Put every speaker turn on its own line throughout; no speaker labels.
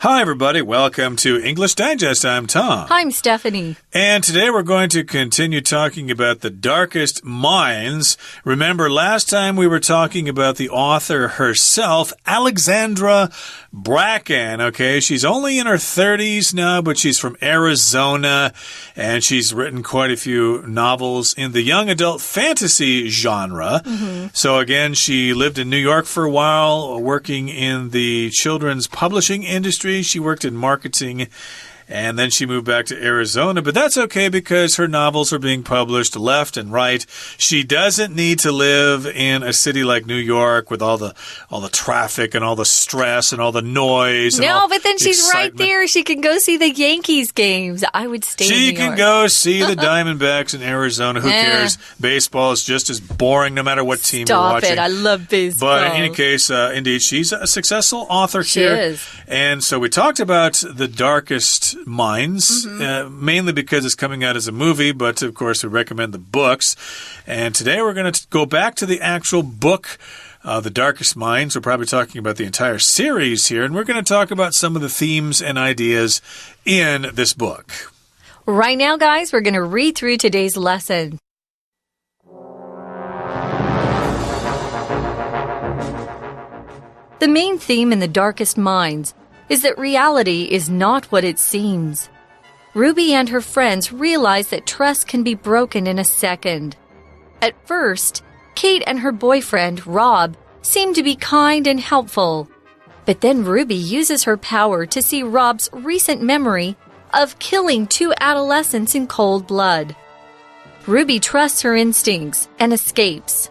Hi, everybody. Welcome to English Digest. I'm Tom.
Hi, I'm Stephanie.
And today we're going to continue talking about the darkest minds. Remember, last time we were talking about the author herself, Alexandra Bracken. Okay, she's only in her 30s now, but she's from Arizona, and she's written quite a few novels in the young adult fantasy genre. So again, she lived in New York for a while, working in the children's publishing industry. She worked in marketing, and then she moved back to Arizona. But that's okay because her novels are being published left and right. She doesn't need to live in a city like New York with all the traffic and all the stress and all the noise.
No, but then she's right there. She can go see the Yankees games. I would stay in New York.
She can go see the Diamondbacks in Arizona. Who cares? Baseball is just as boring no matter what team you're watching.
Stop it. I love baseball.
But in any case, indeed, she's a successful author here.
She is.
And so we talked about The Darkest Minds, mainly because it's coming out as a movie, but of course we recommend the books. And today we're going to go back to the actual book, The Darkest Minds. We're probably talking about the entire series here, and we're going to talk about some of the themes and ideas in this book.
Right now, guys, we're going to read through today's lesson. The main theme in The Darkest Minds is that reality is not what it seems. Ruby and her friends realize that trust can be broken in a second. At first, Kate and her boyfriend, Rob, seem to be kind and helpful. But then Ruby uses her power to see Rob's recent memory of killing 2 adolescents in cold blood. Ruby trusts her instincts and escapes.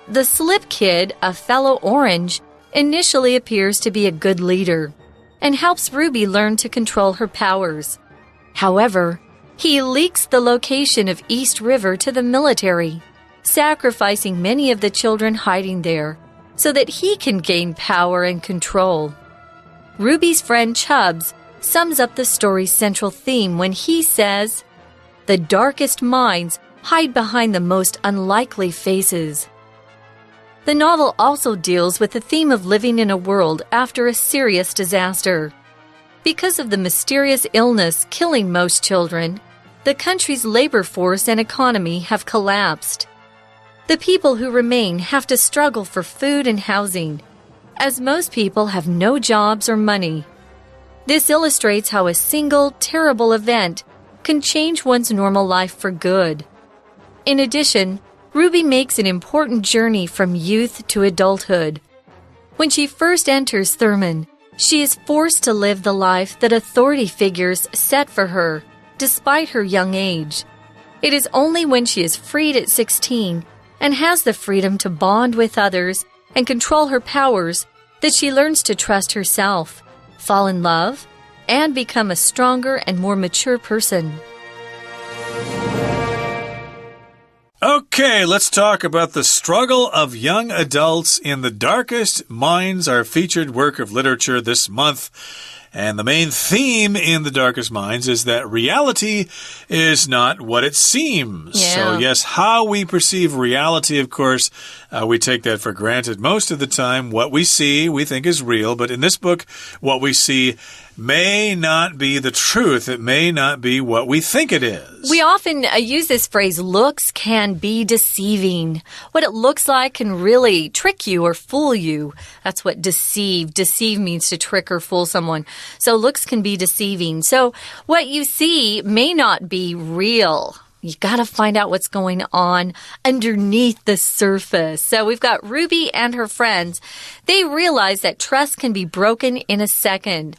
The Slip Kid, a fellow orange, initially appears to be a good leader and helps Ruby learn to control her powers. However, he leaks the location of East River to the military, sacrificing many of the children hiding there so that he can gain power and control. Ruby's friend Chubbs sums up the story's central theme when he says, "The darkest minds hide behind the most unlikely faces." The novel also deals with the theme of living in a world after a serious disaster. Because of the mysterious illness killing most children, the country's labor force and economy have collapsed. The people who remain have to struggle for food and housing, as most people have no jobs or money. This illustrates how a single, terrible event can change one's normal life for good. In addition, Ruby makes an important journey from youth to adulthood. When she first enters Thurman, she is forced to live the life that authority figures set for her, despite her young age. It is only when she is freed at 16 and has the freedom to bond with others and control her powers that she learns to trust herself, fall in love, and become a stronger and more mature person.
Okay, let's talk about the struggle of young adults in The Darkest Minds, our featured work of literature this month. And the main theme in The Darkest Minds is that reality is not what it seems.
Yeah.
So, yes, how we perceive reality, of course, we take that for granted. Most of the time, what we see, we think is real. But in this book, what we see may not be the truth. It may not be what we think it is.
We often use this phrase, looks can be deceiving. What it looks like can really trick you or fool you. That's what deceive. Deceive means to trick or fool someone. So looks can be deceiving. So what you see may not be real. You got to find out what's going on underneath the surface. So we've got Ruby and her friends. They realize that trust can be broken in a second.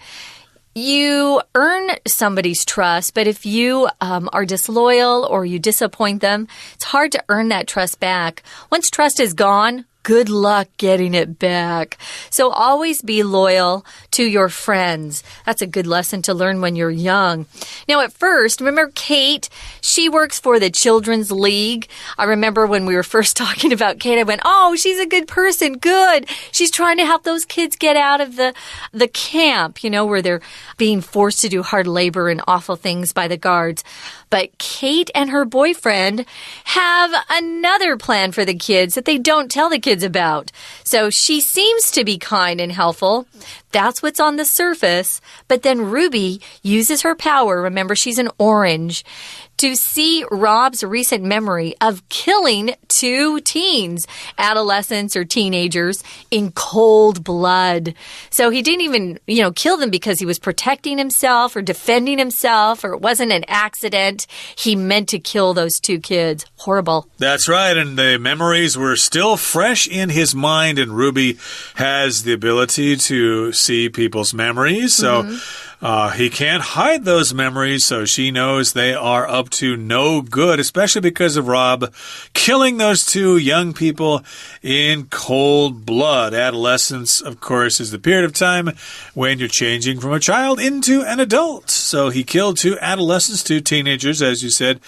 You earn somebody's trust, but if you are disloyal or you disappoint them, it's hard to earn that trust back. Once trust is gone, good luck getting it back. So always be loyal to your friends. That's a good lesson to learn when you're young. Now, at first, remember Kate? She works for the Children's League. I remember when we were first talking about Kate, I went, oh, she's a good person. Good. She's trying to help those kids get out of the camp, you know, where they're being forced to do hard labor and awful things by the guards. But Kate and her boyfriend have another plan for the kids that they don't tell the kids kids about. So she seems to be kind and helpful. That's what's on the surface. But then Ruby uses her power, remember she's an orange, to see Rob's recent memory of killing 2 teens, adolescents or teenagers, in cold blood. So he didn't even, kill them because he was protecting himself or defending himself, or it wasn't an accident. He meant to kill those 2 kids. Horrible.
That's right, and the memories were still fresh in his mind, and Ruby has the ability to see people's memories, so he can't hide those memories, so she knows they are up to no good, especially because of Rob killing those 2 young people in cold blood. Adolescence, of course, is the period of time when you're changing from a child into an adult. So he killed 2 adolescents, 2 teenagers, as you said,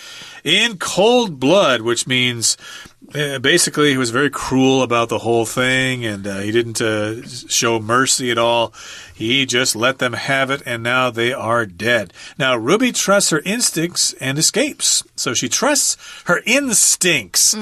in cold blood, which means basically he was very cruel about the whole thing, and he didn't show mercy at all. He just let them have it, and now they are dead. Now, Ruby trusts her instincts and escapes. So she trusts her instincts.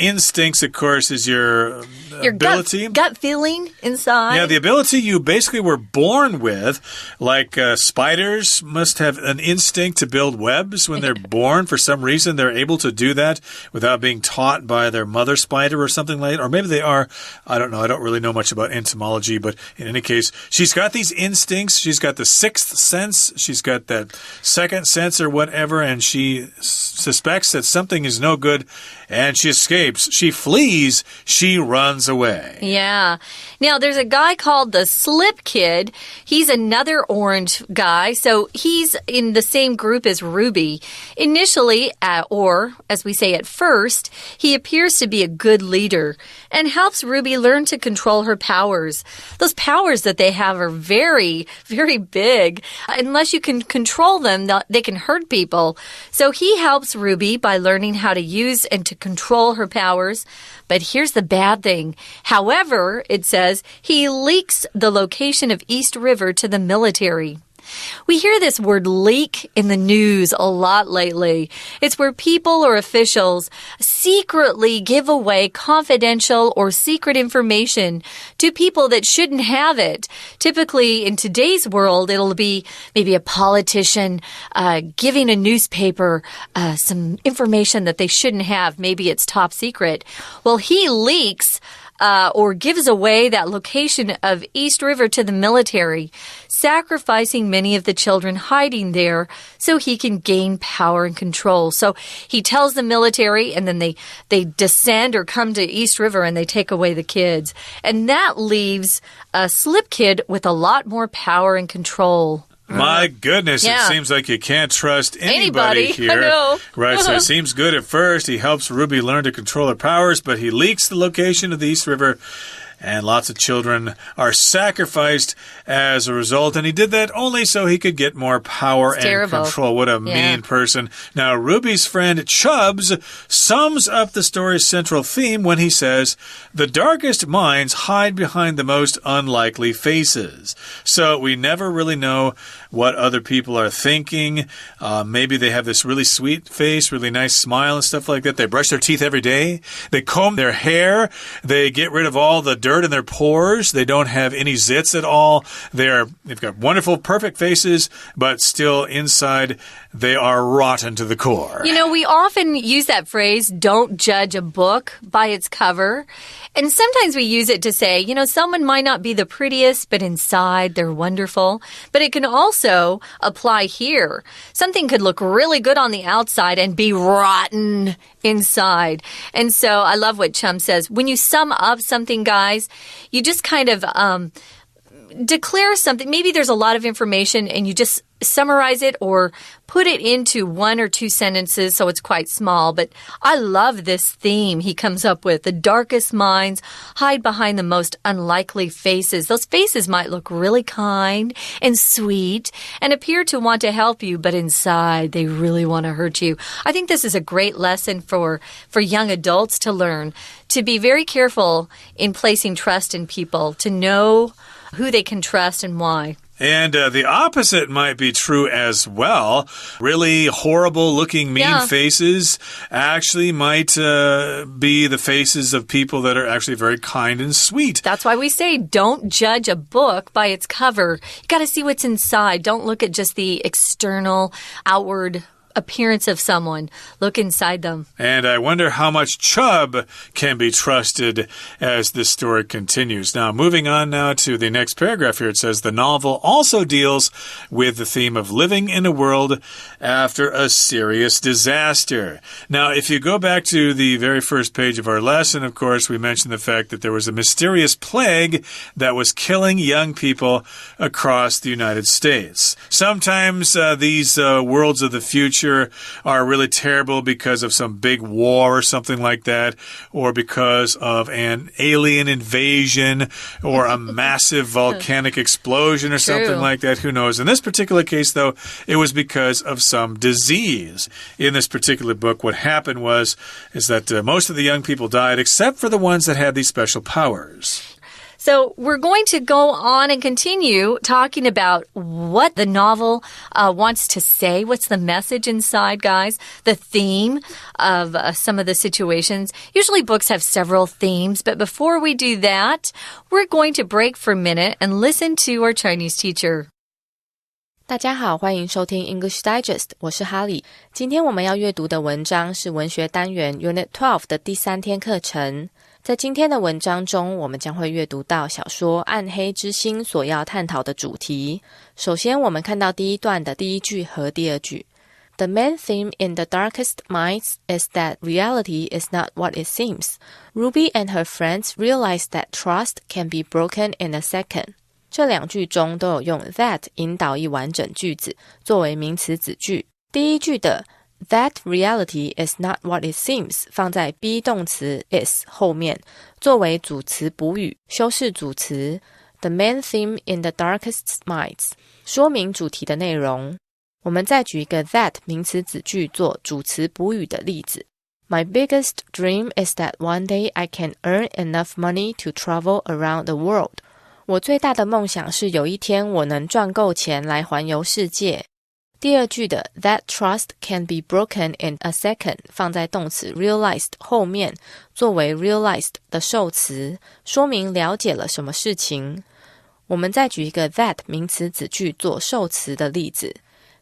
Instincts, of course, is your ability.
Gut feeling inside.
Yeah, the ability you basically were born with. Like spiders must have an instinct to build webs when they're born. For some reason, they're able to do that without being taught by their mother spider or something like that. Or maybe they are. I don't know. I don't really know much about entomology, but in any case, she's got these instincts. She's got the 6th sense. She's got that 2nd sense or whatever, and she suspects that something is no good, and she escapes. She flees. She runs away.
Yeah. Now, there's a guy called the Slip Kid. He's another orange guy, so he's in the same group as Ruby. Initially, or as we say at first, he appears to be a good leader and helps Ruby learn to control her powers. Those powers that they have are very, very big. Unless you can control them, they can hurt people. So he helps Ruby by learning how to use and to control her powers. But here's the bad thing. However, it says he leaks the location of East River to the military. We hear this word leak in the news a lot lately. It's where people or officials secretly give away confidential or secret information to people that shouldn't have it. Typically, in today's world, it'll be maybe a politician giving a newspaper some information that they shouldn't have. Maybe it's top secret. Well, he leaks or gives away that location of East River to the military, sacrificing many of the children hiding there so he can gain power and control. So he tells the military, and then they descend or come to East River and they take away the kids. And that leaves a Slip Kid with a lot more power and control.
My goodness,
Yeah.
It seems like you can't trust anybody here.
I know.
Right, so it seems good at first. He helps Ruby learn to control her powers, but he leaks the location of the East River, and lots of children are sacrificed as a result. And he did that only so he could get more power and control. What a mean person. Now, Ruby's friend Chubbs sums up the story's central theme when he says, the darkest minds hide behind the most unlikely faces. So we never really know what other people are thinking. Maybe they have this really sweet face, really nice smile and stuff like that. They brush their teeth every day. They comb their hair. They get rid of all the dirt in their pores. They don't have any zits at all. They've got wonderful, perfect faces, but still inside they are rotten to the core.
You know, we often use that phrase, don't judge a book by its cover. And sometimes we use it to say, someone might not be the prettiest, but inside they're wonderful. But it can also apply here. Something could look really good on the outside and be rotten inside. And so I love what Chum says. When you sum up something, guys, you just kind of declare something. Maybe there's a lot of information and you just summarize it or put it into 1 or 2 sentences so it's quite small. But I love this theme he comes up with. The darkest minds hide behind the most unlikely faces. Those faces might look really kind and sweet and appear to want to help you, but inside they really want to hurt you. I think this is a great lesson for young adults to learn, to be very careful in placing trust in people, to know who they can trust and why.
And the opposite might be true as well. Really horrible looking mean faces actually might be the faces of people that are actually very kind and sweet.
That's why we say don't judge a book by its cover. You got to see what's inside. Don't look at just the external, outward appearance of someone. Look inside them.
And I wonder how much Chubb can be trusted as this story continues. Now, moving on now to the next paragraph here, it says the novel also deals with the theme of living in a world after a serious disaster. Now, if you go back to the very first page of our lesson, of course, we mentioned the fact that there was a mysterious plague that was killing young people across the United States. Sometimes these worlds of the future are really terrible because of some big war or something like that, or because of an alien invasion or a massive volcanic explosion or something like that. Who knows? In this particular case, though, it was because of some disease. In this particular book, what happened is that most of the young people died except for the ones that had these special powers.
So we're going to go on and continue talking about what the novel wants to say. What's the message inside, guys? The theme of some of the situations. Usually books have several themes, but before we do that, we're going to break for a minute and listen to our Chinese teacher.
大家好，欢迎收听 English Digest， 我是哈利。今天我们要阅读的文章是文学单元 Unit 12的第3天课程。在今天的文章中，我们将会阅读到小说《暗黑之心》所要探讨的主题。首先，我们看到第一段的第一句和第二句。The main theme in the darkest minds is that reality is not what it seems. Ruby and her friends realize that trust can be broken in a second. 这两句中都有用 that 引导一完整句子，作为名词子句。第一句的That reality is not what it seems 放在 be 动词 is 后面，作为主词补语，修饰主词 The main theme in the darkest minds 说明主题的内容。我们再举一个 that 名词子句做主词补语的例子。My biggest dream is that one day I can earn enough money to travel around the world. 我最大的梦想是有一天我能赚够钱来环游世界。第二句的 That trust can be broken in a second 放在动词 realized 后面，作为 realized 的受词，说明了解了什么事情。我们再举一个 that 名词子句做受词的例子。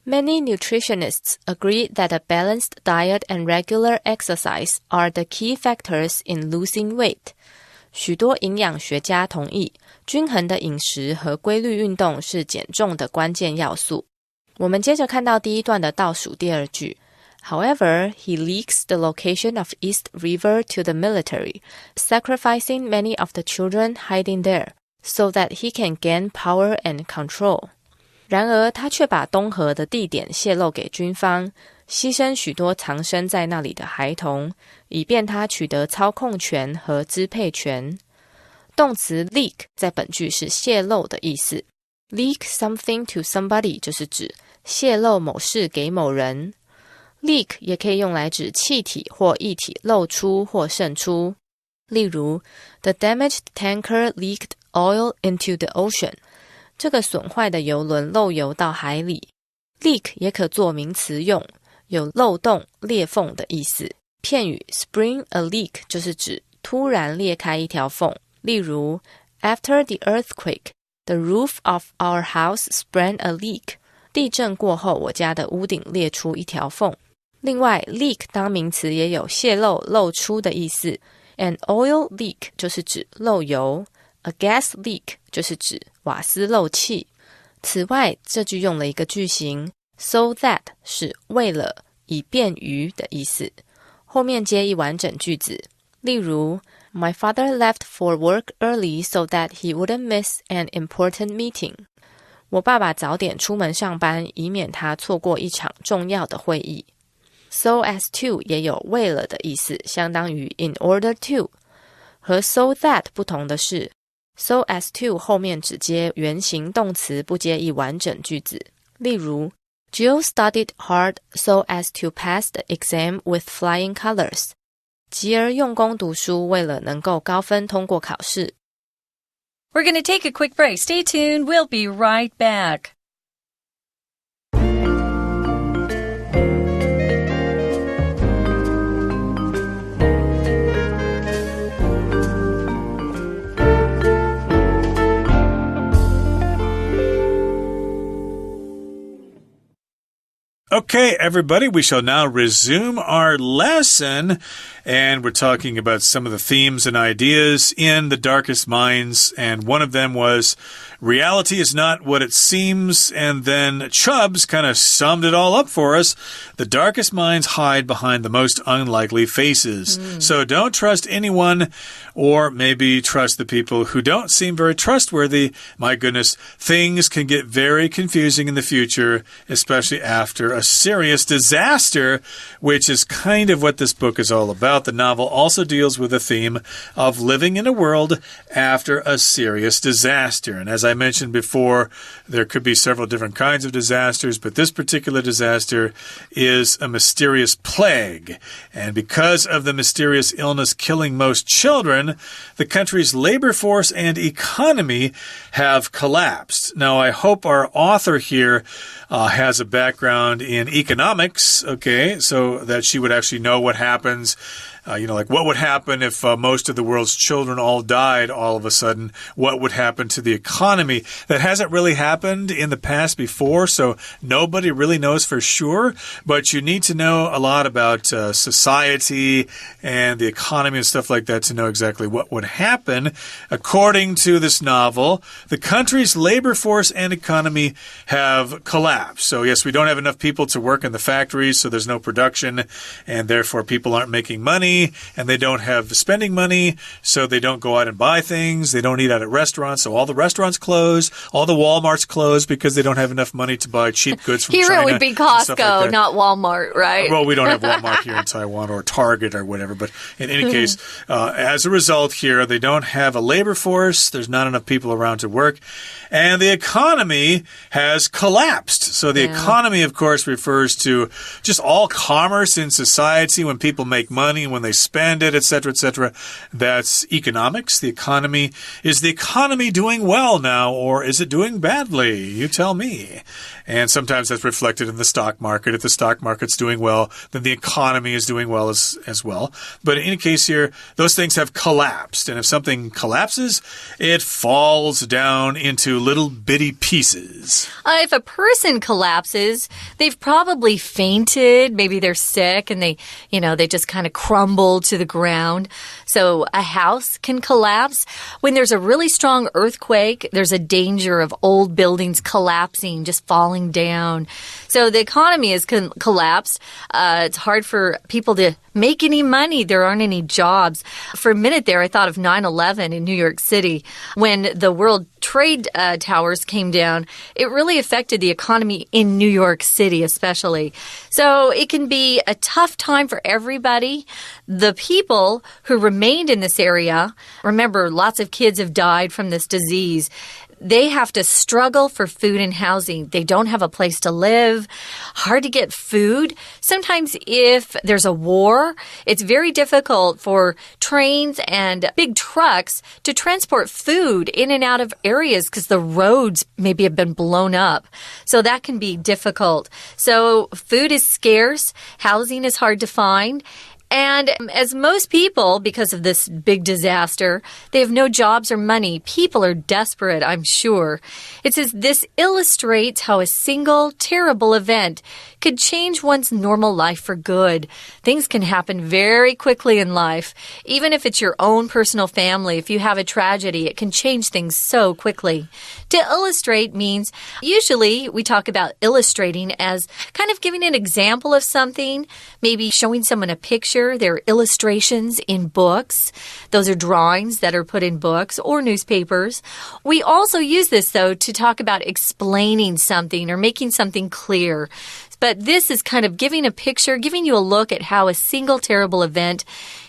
Many nutritionists agree that a balanced diet and regular exercise are the key factors in losing weight. 许多营养学家同意，均衡的饮食和规律运动是减重的关键要素。我们接着看到第一段的倒数第二句。However, he leaks the location of East River to the military, sacrificing many of the children hiding there, so that he can gain power and control. 然而，他却把东河的地点泄露给军方，牺牲许多藏身在那里的孩童，以便他取得操控权和支配权。动词 leak 在本句是泄露的意思。Leak something to somebody 就是指泄露某事给某人。Leak 也可以用来指气体或液体漏出或渗出。例如 The damaged tanker leaked oil into the ocean. 这个损坏的油轮漏油到海里。Leak 也可做名词用，有漏洞、裂缝的意思。片语 spring a leak 就是指突然裂开一条缝。例如 After the earthquake, the roof of our house sprang a leak. 地震过后，我家的屋顶裂出一条缝。另外 leak 当名词也有泄漏、漏出的意思。An oil leak 就是指漏油。A gas leak 就是指瓦斯漏气。此外，这句用了一个句型 so that 是为了、以便于的意思，后面接一完整句子。例如 My father left for work early so that he wouldn't miss an important meeting. 我爸爸早点出门上班，以免他错过一场重要的会议。So as to 也有为了的意思，相当于 in order to。和 so that 不同的是So as to 后面只接原形动词，不接一完整句子。例如 Jill studied hard so as to pass the exam with flying colors. 吉儿用功读书，为了能够高分通过考试。
We're going to take a quick break. Stay tuned. We'll be right back.
Okay, everybody, we shall now resume our lesson, and we're talking about some of the themes and ideas in The Darkest Minds, and one of them was reality is not what it seems, and then Chubbs kind of summed it all up for us. The darkest minds hide behind the most unlikely faces. So don't trust anyone, or maybe trust the people who don't seem very trustworthy. My goodness, things can get very confusing in the future, especially after a serious disaster, which is kind of what this book is all about. The novel also deals with the theme of living in a world after a serious disaster. And as I mentioned before, there could be several different kinds of disasters, but this particular disaster is a mysterious plague. And because of the mysterious illness killing most children, the country's labor force and economy have collapsed. Now, I hope our author here has a background in economics, okay, so that she would actually know what happens. Like what would happen if most of the world's children all died all of a sudden? What would happen to the economy? That hasn't really happened in the past before, so nobody really knows for sure. But you need to know a lot about society and the economy and stuff like that to know exactly what would happen. According to this novel, the country's labor force and economy have collapsed. So yes, we don't have enough people to work in the factories, so there's no production, and therefore people aren't making money. And they don't have spending money, so they don't go out and buy things. They don't eat out at restaurants, so all the restaurants close. All the Walmarts close because they don't have enough money to buy cheap goods from China.
Here it would be Costco, like not Walmart, right?
Well, we don't have Walmart here in Taiwan, or Target or whatever. But in any case, as a result here, they don't have a labor force. There's not enough people around to work. And the economy has collapsed. So the economy, of course, refers to just all commerce in society. When people make money, when they spend it, etc., etc. That's economics. The economy. Is the economy doing well now, or is it doing badly? You tell me. And sometimes that's reflected in the stock market. If the stock market's doing well, then the economy is doing well as well. But in any case here, those things have collapsed. And if something collapses, it falls down into little bitty pieces.
If a person collapses, they've probably fainted. Maybe they're sick and they just kind of crumble to the ground. So a house can collapse. When there's a really strong earthquake, there's a danger of old buildings collapsing, just falling down. So the economy has collapsed. It's hard for people to make any money. There aren't any jobs. For a minute there, I thought of 9/11 in New York City. When the World Trade Towers came down, it really affected the economy in New York City especially. So it can be a tough time for everybody. The people who remained in this area, remember, lots of kids have died from this disease. They have to struggle for food and housing. They don't have a place to live. Hard to get food. Sometimes if there's a war, it's very difficult for trains and big trucks to transport food in and out of areas because the roads maybe have been blown up. So that can be difficult. So food is scarce. Housing is hard to find. And as most people, because of this big disaster, they have no jobs or money. People are desperate, I'm sure. It says this illustrates how a single terrible event could change one's normal life for good. Things can happen very quickly in life. Even if it's your own personal family, if you have a tragedy, it can change things so quickly. To illustrate means, usually we talk about illustrating as kind of giving an example of something, maybe showing someone a picture. There are illustrations in books. Those are drawings that are put in books or newspapers. We also use this, though, to talk about explaining something or making something clear. But this is kind of giving a picture, giving you a look at how a single terrible event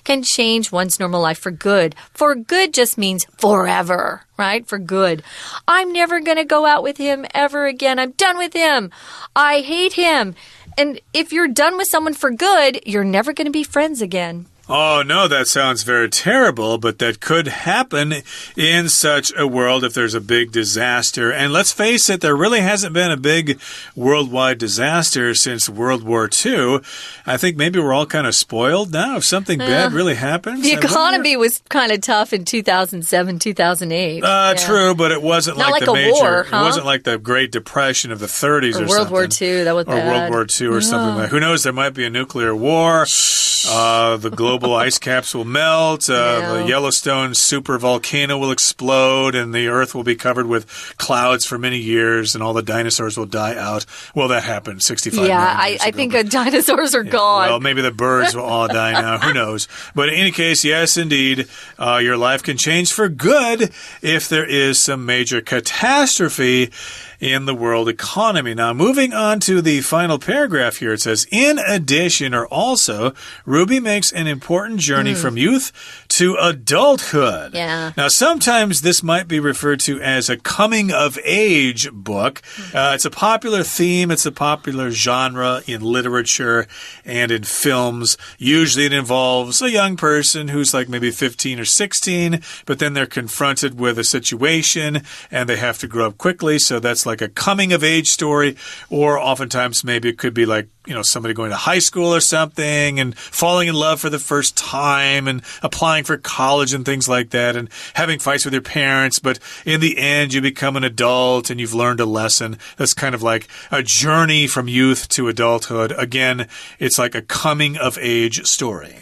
can change one's normal life for good. For good just means forever, right? For good. I'm never going to go out with him ever again. I'm done with him. I hate him. And if you're done with someone for good, you're never going to be friends again.
Oh, no, that sounds very terrible, but that could happen in such a world if there's a big disaster. And let's face it, there really hasn't been a big worldwide disaster since World War II. I think maybe we're all kind of spoiled now if something bad really happens.
The economy was kind of tough in 2007, 2008.
True, but it wasn't
Not
like
a
the major...
war, huh?
It wasn't like the Great Depression of the 30s or
World
something.
War II, that was bad.
Or World War II or something like that. Who knows, there might be a nuclear war. The global ice caps will melt. The Yellowstone super volcano will explode, and the Earth will be covered with clouds for many years, and all the dinosaurs will die out. Well, that happened 65 million years ago.
I think dinosaurs are gone.
Well, maybe the birds will all die now. Who knows? But in any case, yes, indeed, your life can change for good if there is some major catastrophe in the world economy. Now, moving on to the final paragraph here, it says, in addition or also, Ruby makes an important journey from youth to adulthood.
Yeah.
Now, sometimes this might be referred to as a coming-of-age book. It's a popular theme. It's a popular genre in literature and in films. Usually it involves a young person who's like maybe 15 or 16, but then they're confronted with a situation and they have to grow up quickly. So that's like a coming-of-age story. Or oftentimes maybe it could be like, somebody going to high school or something and falling in love for the first time and applying for college and things like that and having fights with your parents. But in the end, you become an adult and you've learned a lesson. That's kind of like a journey from youth to adulthood. Again, it's like a coming-of-age story.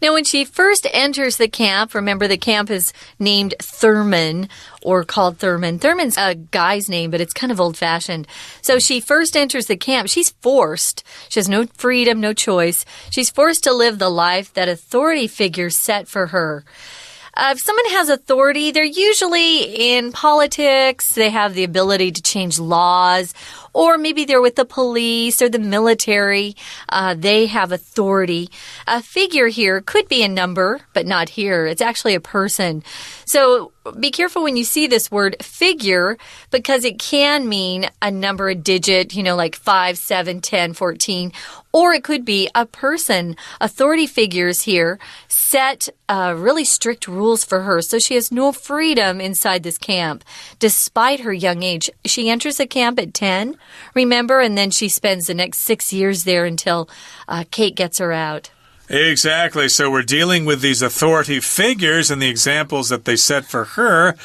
Now, when she first enters the camp, remember the camp is named Thurman or called Thurman. Thurman's a guy's name, but it's kind of old-fashioned. So she first enters the camp. She's forced. She has no freedom, no choice. She's forced to live the life that authority figures set for her. If someone has authority, they're usually in politics. They have the ability to change laws, or maybe they're with the police or the military. They have authority. A figure here could be a number, but not here. It's actually a person. So be careful when you see this word figure, because it can mean a number, a digit, like 5, 7, 10, 14. Or it could be a person. Authority figures here set really strict rules for her, so she has no freedom inside this camp, despite her young age. She enters the camp at 10, remember, and then she spends the next 6 years there until Kate gets her out.
Exactly. So we're dealing with these authority figures and the examples that they set for her.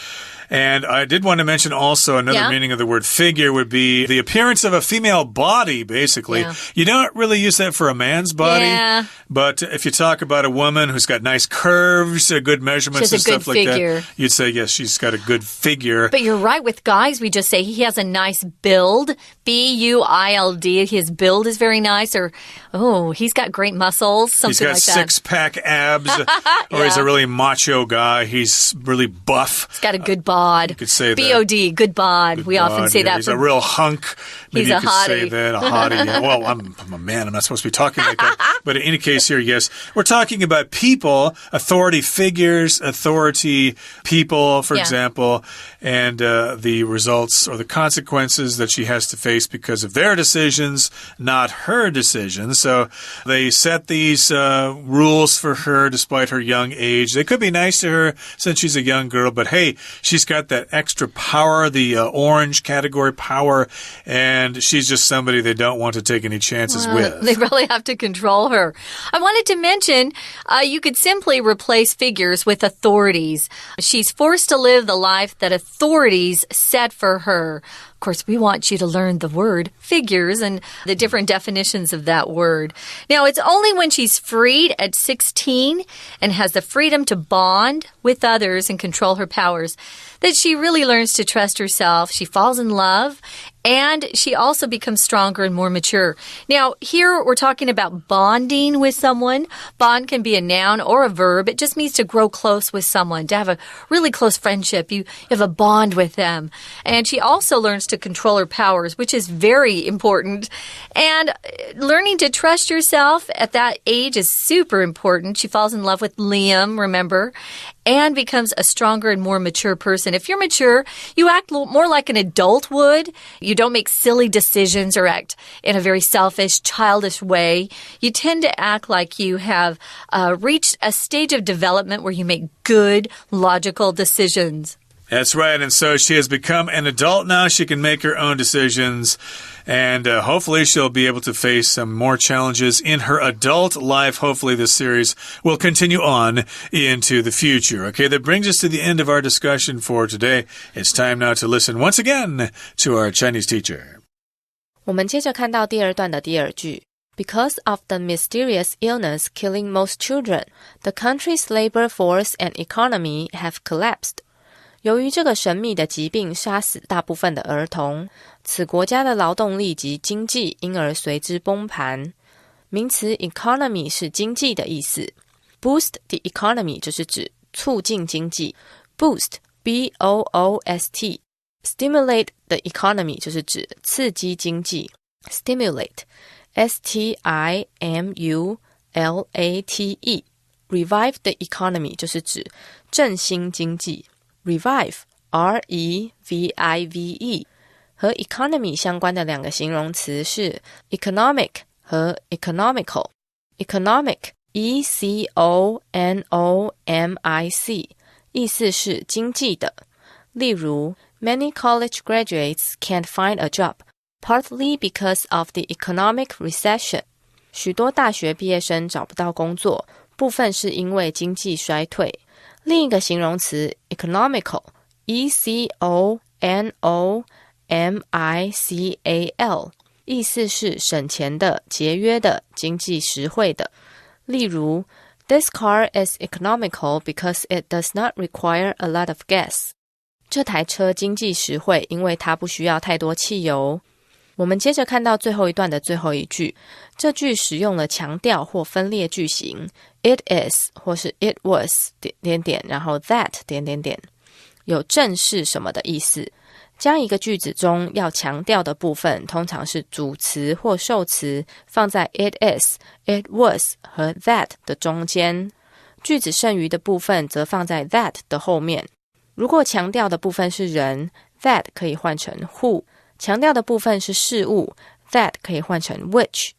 And I did want to mention also another meaning of the word figure would be the appearance of a female body, basically. Yeah. You don't really use that for a man's body. But if you talk about a woman who's got nice curves, good measurements and stuff like that, you'd say, yes, she's got a good figure.
But you're right. With guys, we just say he has a nice build. B-U-I-L-D. His build is very nice. Or, he's got great muscles, something like that.
He's got six-pack abs. Or he's a really macho guy. He's really buff.
He's got a good bod.
You could say that.
B-O-D, good bod. We often say that.
He's a real hunk. Maybe
he's
you
a
could
hottie.
say that. A hottie. Yeah. Well, I'm a man. I'm not supposed to be talking like that. But in any case here, yes, we're talking about people, authority figures, authority people, for example, and the results or the consequences that she has to face because of their decisions, not her decisions. So they set these rules for her despite her young age. They could be nice to her since she's a young girl, but hey, she's got that extra power, the orange category power, and she's just somebody they don't want to take any chances with.
They really have to control her. I wanted to mention, you could simply replace figures with authorities. She's forced to live the life that authorities set for her. Of course, we want you to learn the word figures and the different definitions of that word. Now, it's only when she's freed at 16 and has the freedom to bond with others and control her powers that she really learns to trust herself. She falls in love, and she also becomes stronger and more mature. Now, here we're talking about bonding with someone. Bond can be a noun or a verb. It just means to grow close with someone, to have a really close friendship. You have a bond with them. And she also learns to control her powers, which is very important. And learning to trust yourself at that age is super important. She falls in love with Liam, remember? and becomes a stronger and more mature person. If you're mature, you act more like an adult would. You don't make silly decisions or act in a very selfish, childish way. You tend to act like you have reached a stage of development where you make good, logical decisions.
That's right. And so she has become an adult now. She can make her own decisions. And hopefully she'll be able to face some more challenges in her adult life. Hopefully this series will continue on into the future. Okay, that brings us to the end of our discussion for today. It's time now to listen once again to our Chinese teacher.
我们接着看到第二段的第二句。Because of the mysterious illness killing most children, the country's labor force and economy have collapsed. 由于这个神秘的疾病杀死大部分的儿童，此国家的劳动力及经济因而随之崩盘。名词 economy 是经济的意思。Boost the economy 就是指促进经济。Boost, B-O-O-S-T. Stimulate the economy 就是指刺激经济。Stimulate, S-T-I-M-U-L-A-T-E. Revive the economy 就是指振兴经济。Revive, R-E-V-I-V-E. 和 economy 相关的两个形容词是 economic 和 economical. Economic, E-C-O-N-O-M-I-C. 意思是经济的。例如 Many college graduates can't find a job, partly because of the economic recession. 许多大學畢業生找不到工作，部分是因為經濟衰退。另一個形容詞 economical, E-C-O-N-O-M-I-C-A-L. 意思是省錢的、節約的、經濟實惠的。例如 This car is economical because it does not require a lot of gas. 这台車經濟實惠，因為它不需要太多汽油。我們接着看到最後一段的最後一句，這句使用了強調或分裂句型 It is 或是 It was 然後 that 有正是什麼的意思。將一個句子中要強調的部分通常是主詞或受詞放在 It is, It was 和 that 的中間，句子剩餘的部分則放在 that 的後面。如果強調的部分是人 that 可以換成 who， 強調的部分是事物 that 可以換成 which。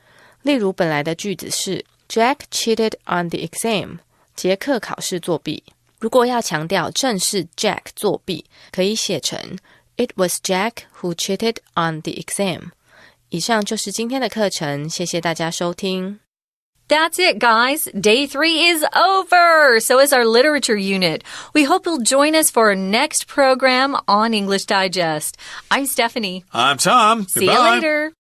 例如本來的句子是 Jack cheated on the exam， 傑克考試作弊。如果要強調正是 Jack 作弊，可以寫成 It was Jack who cheated on the exam。 以上就是今天的課程，謝謝大家收聽。
That's it, guys. Day 3 is over. So is our literature unit. We hope you'll join us for our next program on English Digest. I'm Stephanie.
I'm Tom.
See you later.